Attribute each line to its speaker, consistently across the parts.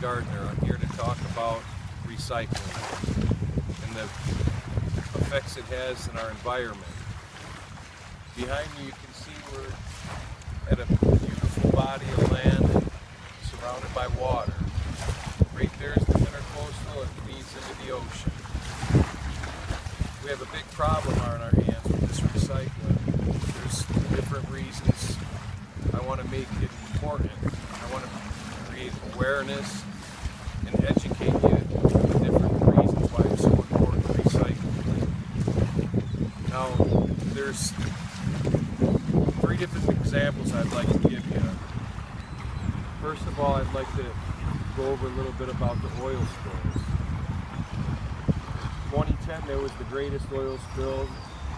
Speaker 1: Gardner. I'm here to talk about recycling and the effects it has in our environment. Behind me you can see we're at a beautiful body of land surrounded by water. Right there is the intercoastal, it feeds into the ocean. We have a big problem on our hands with this recycling. There's different reasons I want to make it important. I want to create awareness and educate you on the different reasons why it's so important to recycle. Now, there's 3 different examples I'd like to give you. First of all, I'd like to go over a little bit about the oil spills. 2010, there was the greatest oil spill,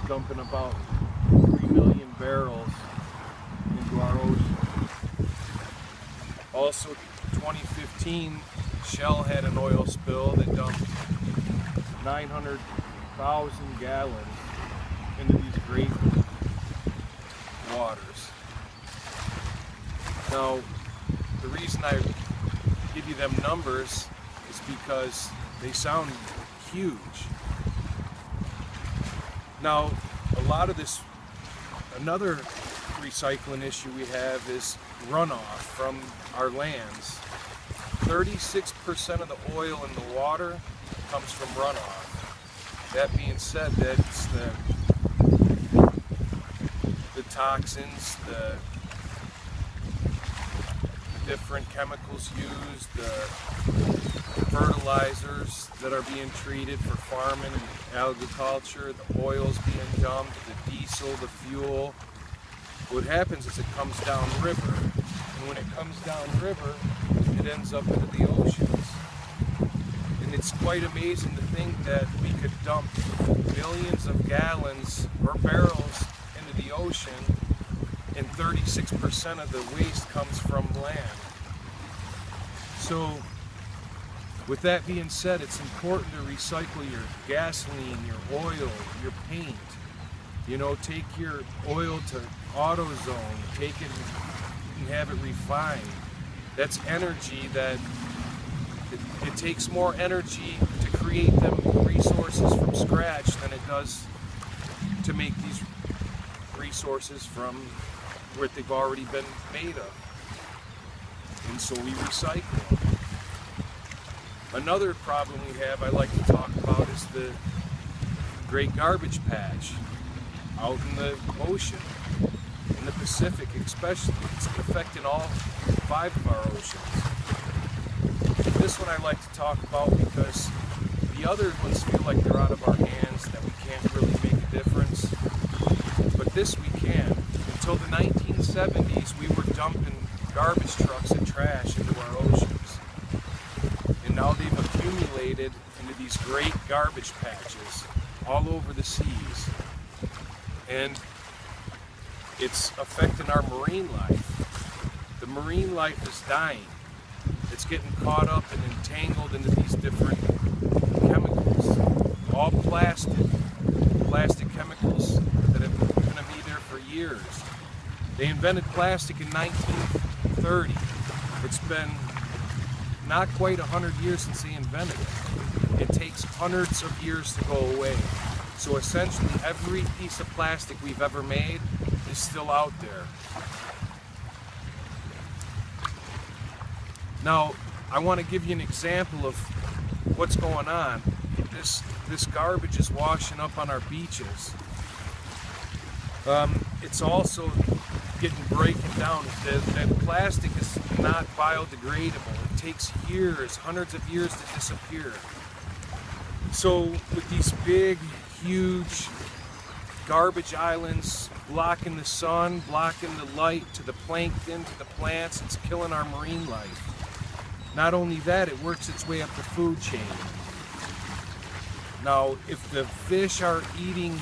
Speaker 1: dumping about 3 million barrels into our ocean. Also, 2015, Shell had an oil spill that dumped 900,000 gallons into these great waters. Now, the reason I give you them numbers is because they sound huge. Now, a lot of this, another recycling issue we have is runoff from our lands. 36% of the oil in the water comes from runoff. That being said, that's the toxins, the different chemicals used, the fertilizers that are being treated for farming and agriculture, the oils being dumped, the diesel, the fuel. What happens is it comes down river, and when it comes down river, it ends up into the oceans. And it's quite amazing to think that we could dump millions of gallons or barrels into the ocean, and 36% of the waste comes from land. So, with that being said, it's important to recycle your gasoline, your oil, your paint. You know, take your oil to AutoZone, take it and have it refined. That's energy that, it takes more energy to create them resources from scratch than it does to make these resources from where they've already been made of. And so we recycle. Another problem we have I like to talk about is the Great Garbage Patch out in the ocean, in the Pacific especially. It's affecting all 5 of our oceans. This one I like to talk about because the other ones feel like they're out of our hands, that we can't really make a difference. But this we can. Until the 1970s, we were dumping garbage trucks and trash into our oceans. And now they've accumulated into these great garbage patches all over the seas. And it's affecting our marine life. The marine life is dying. It's getting caught up and entangled into these different chemicals. All plastic chemicals that have been going to be there for years. They invented plastic in 1930. It's been not quite 100 years since they invented it. It takes hundreds of years to go away. So essentially every piece of plastic we've ever made is still out there. Now, I want to give you an example of what's going on. This garbage is washing up on our beaches. It's also getting breaking down. The plastic is not biodegradable. It takes years, hundreds of years to disappear. So with these big, huge garbage islands blocking the sun, blocking the light to the plankton, to the plants, it's killing our marine life. Not only that, it works its way up the food chain. Now, if the fish are eating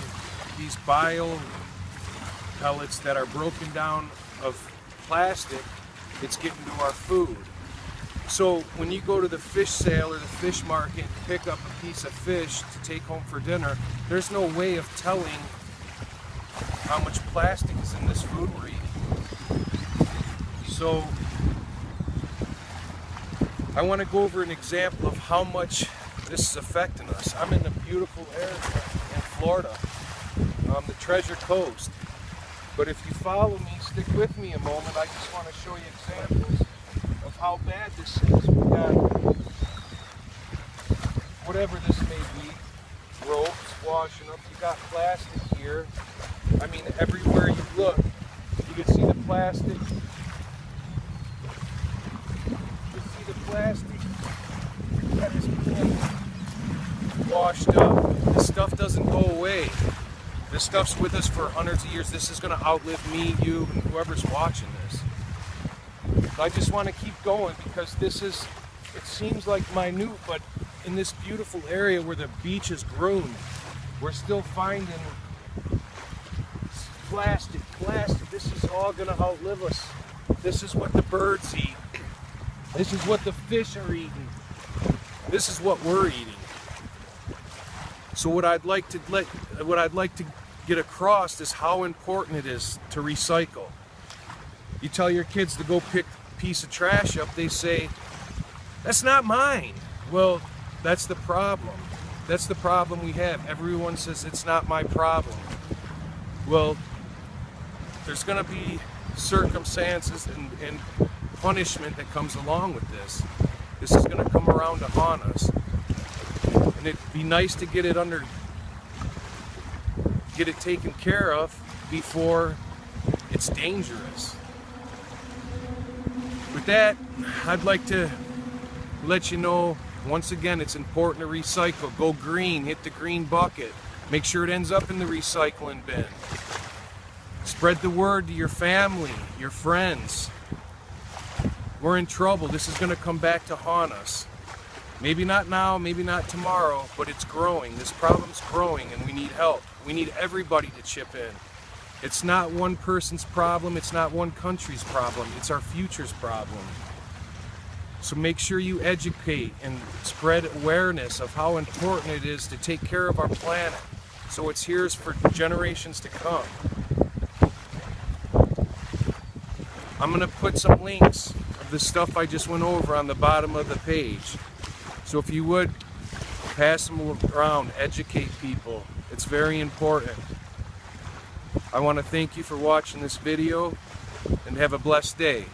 Speaker 1: these bio pellets that are broken down of plastic, it's getting to our food. So when you go to the fish sale or the fish market and pick up a piece of fish to take home for dinner, there's no way of telling how much plastic is in this food we're eating. So I want to go over an example of how much this is affecting us. I'm in a beautiful area in Florida, on the Treasure Coast. But if you follow me, stick with me a moment, I just want to show you examples of how bad this is. We got, whatever this may be, ropes washing up. You got plastic here. I mean, everywhere you look, you can see the plastic. Plastic that is being washed up. This stuff doesn't go away. This stuff's with us for hundreds of years. This is going to outlive me, you, and whoever's watching this. So I just want to keep going because this is, it seems like minute, but in this beautiful area where the beach is groomed, we're still finding plastic. This is all going to outlive us. This is what the birds eat. This is what the fish are eating. This is what we're eating. So what I'd like to get across is how important it is to recycle. You tell your kids to go pick a piece of trash up, they say, "That's not mine." Well, that's the problem. That's the problem we have. Everyone says it's not my problem. Well, there's going to be circumstances and punishment that comes along with this. This is going to come around to haunt us. And it'd be nice to get it taken care of before it's dangerous. With that, I'd like to let you know, once again, it's important to recycle. Go green, hit the green bucket. Make sure it ends up in the recycling bin. Spread the word to your family, your friends. We're in trouble. This is going to come back to haunt us. Maybe not now, maybe not tomorrow, but it's growing. This problem's growing and we need help. We need everybody to chip in. It's not one person's problem. It's not one country's problem. It's our future's problem. So make sure you educate and spread awareness of how important it is to take care of our planet so it's here for generations to come. I'm going to put some links of the stuff I just went over on the bottom of the page. So if you would, pass them around, educate people. It's very important. I want to thank you for watching this video and have a blessed day.